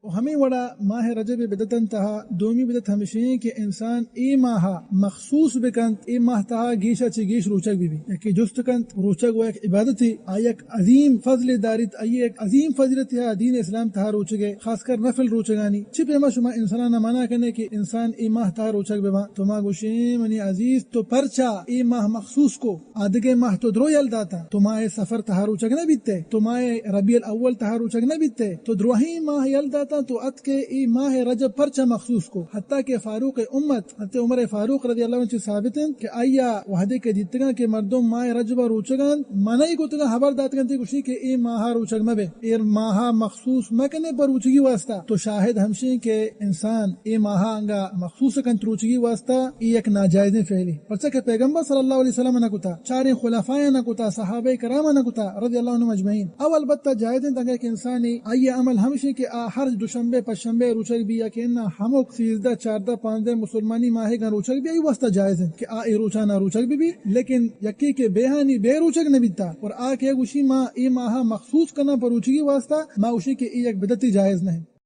ہمیں وڑا ماہ رجب بدتن تہا دومی بدت ہمشیں کہ انسان ای ماہ مخصوص بکنت ای ماہ تہا گیشا چی گیش روچک بھی یکی جست کنت روچک و ایک عبادت ہی ایک عظیم فضل دارت ایک عظیم فضلت ہے دین اسلام تہا روچگے خاص کر نفل روچگانی چپ اما شما انسانانا منع کرنے کہ انسان ای ماہ تہا روچک بما تو ما گوشیں منی عزیز تو پرچا ای ماہ مخصوص کو آدگے ماہ تو درو یل داتا تو ماہ سفر تہا روچک نہ بیتے تو ماہ ربیع الاول تہا روچک نہ بیتے تو دروہی ماہ یل داتا تو ات کے ای ماہ رجب پرچا مخصوص کو حتیٰ کہ فاروق امت حضرت عمر فاروق رضی اللہ عنہ ثابت ہیں کہ آیا وحدے کے دیتگا کہ مردم ماہ رجب روچگان منعی کو تگا خبر داتگان تی کشی کہ ای ماہ روچگ مبے ایر ماہ مخصوص مکنے پر روچگی واسطہ تو شاہد ہمشیں کہ انسان ای ماہ انگا مخصوص کن روچگی واسطہ ای ایک ناجائز فعلی پرچہ کہ پیغمبر صلی اللہ علیہ وسلم نہ کتا چار خلفائے نہ کتا صحابہ کرام نہ کتا رضی اللہ عنہم اجمعین او البتہ جائز تنگا کہ انسانی آئی عمل ہمشیں کہ ہر دوشنبے پشنبے روچگ بھی یا کہ انہا ہموک 13 14 15 مسلمانی ماہ گا روچگ بھی ای واسطہ جائز ہے کہ ای روچانا روچگ بھی لیکن یکی کے بےہانی بے روچگ نہ بیتا اور کے گوشی ماں ای ماہ مخصوص کرنا پر روچگی واسطہ ما اوشی کہ ای ایک بدتی جائز نہیں.